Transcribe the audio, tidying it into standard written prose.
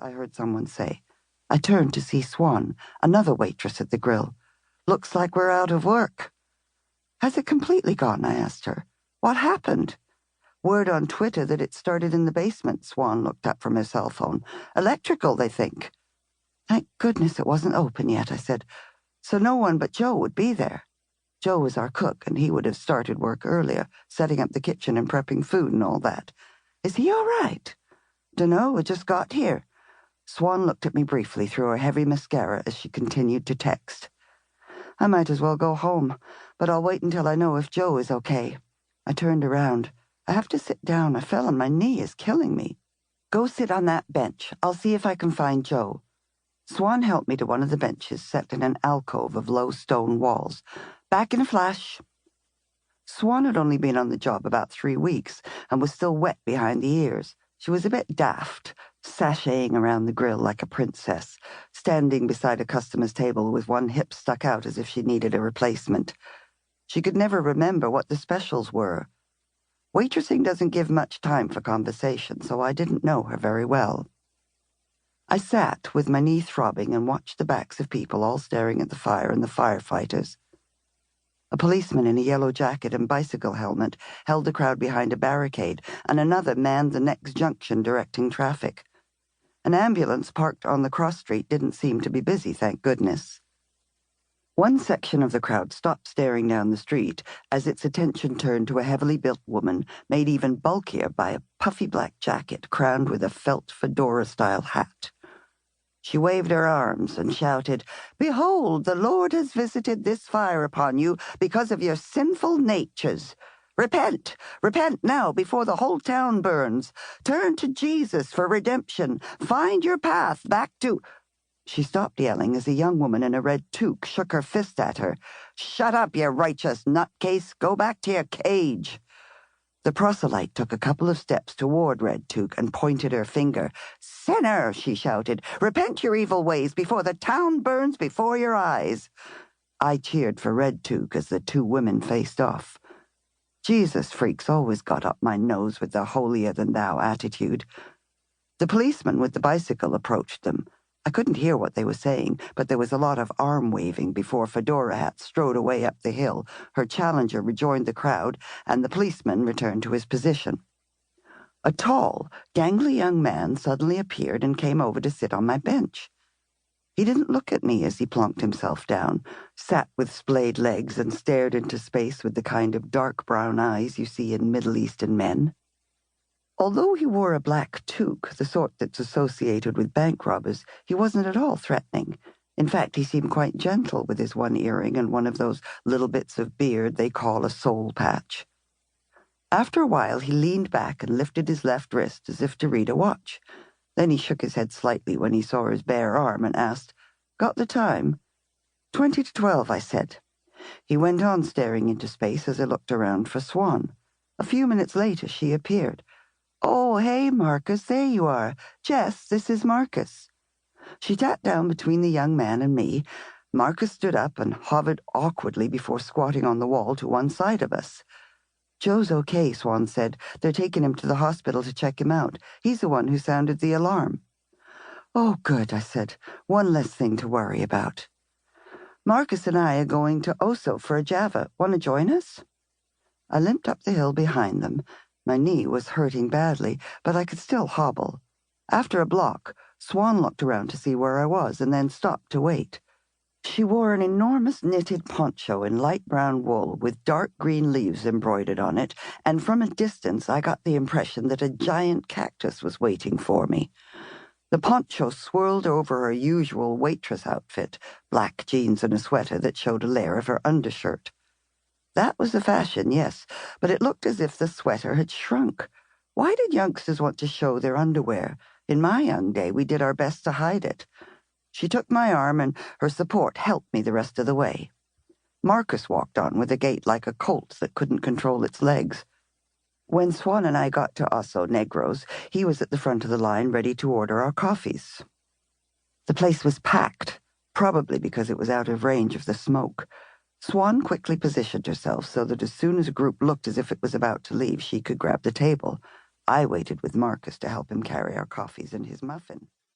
I heard someone say. I turned to see Swan, another waitress at the grill. Looks like we're out of work. Has it completely gone? I asked her. What happened? Word on Twitter that it started in the basement, Swan looked up from her cell phone. Electrical, they think. Thank goodness it wasn't open yet, I said. So no one but Joe would be there. Joe was our cook, and he would have started work earlier, setting up the kitchen and prepping food and all that. Is he all right? Dunno, we just got here. Swan looked at me briefly through her heavy mascara as she continued to text. I might as well go home, but I'll wait until I know if Joe is okay. I turned around. I have to sit down. I fell on my knee. It's killing me. Go sit on that bench. I'll see if I can find Joe. Swan helped me to one of the benches set in an alcove of low stone walls. Back in a flash. Swan had only been on the job about 3 weeks and was still wet behind the ears. She was a bit daft, sashaying around the grill like a princess, standing beside a customer's table with one hip stuck out as if she needed a replacement. She could never remember what the specials were. Waitressing doesn't give much time for conversation, so I didn't know her very well. I sat with my knee throbbing and watched the backs of people all staring at the fire and the firefighters. A policeman in a yellow jacket and bicycle helmet held the crowd behind a barricade, and another manned the next junction directing traffic. An ambulance parked on the cross street didn't seem to be busy, thank goodness. One section of the crowd stopped staring down the street as its attention turned to a heavily built woman made even bulkier by a puffy black jacket crowned with a felt fedora-style hat. She waved her arms and shouted, "Behold, the Lord has visited this fire upon you because of your sinful natures. Repent, repent now before the whole town burns. Turn to Jesus for redemption. Find your path back to—" She stopped yelling as a young woman in a red toque shook her fist at her. "Shut up, you righteous nutcase. Go back to your cage." The proselyte took a couple of steps toward Red Toque and pointed her finger. "Sinner," she shouted, "repent your evil ways before the town burns before your eyes." I cheered for Red Toque as the two women faced off. Jesus freaks always got up my nose with their holier-than-thou attitude. The policeman with the bicycle approached them. I couldn't hear what they were saying, but there was a lot of arm-waving before Fedora Hat strode away up the hill. Her challenger rejoined the crowd, and the policeman returned to his position. A tall, gangly young man suddenly appeared and came over to sit on my bench. He didn't look at me as he plonked himself down, sat with splayed legs and stared into space with the kind of dark brown eyes you see in Middle Eastern men. Although he wore a black toque, the sort that's associated with bank robbers, he wasn't at all threatening. In fact, he seemed quite gentle with his one earring and one of those little bits of beard they call a soul patch. After a while, he leaned back and lifted his left wrist as if to read a watch. Then he shook his head slightly when he saw his bare arm and asked, "Got the time?" 20 to 12, I said. He went on staring into space as I looked around for Swan. A few minutes later, she appeared. "Oh, hey, Marcus, there you are. Jess, this is Marcus." She sat down between the young man and me. Marcus stood up and hovered awkwardly before squatting on the wall to one side of us. "Joe's okay," Swan said. "They're taking him to the hospital to check him out. He's the one who sounded the alarm." "Oh, good," I said. "One less thing to worry about." "Marcus and I are going to Oso for a Java. Want to join us?" I limped up the hill behind them. My knee was hurting badly, but I could still hobble. After a block, Swan looked around to see where I was and then stopped to wait. She wore an enormous knitted poncho in light brown wool with dark green leaves embroidered on it, and from a distance I got the impression that a giant cactus was waiting for me. The poncho swirled over her usual waitress outfit, black jeans and a sweater that showed a layer of her undershirt. That was the fashion, yes, but it looked as if the sweater had shrunk. Why did youngsters want to show their underwear? In my young day, we did our best to hide it. She took my arm, and her support helped me the rest of the way. Marcus walked on with a gait like a colt that couldn't control its legs. When Swan and I got to Oso Negros, he was at the front of the line ready to order our coffees. The place was packed, probably because it was out of range of the smoke. Swan quickly positioned herself so that as soon as a group looked as if it was about to leave, she could grab the table. I waited with Marcus to help him carry our coffees and his muffin.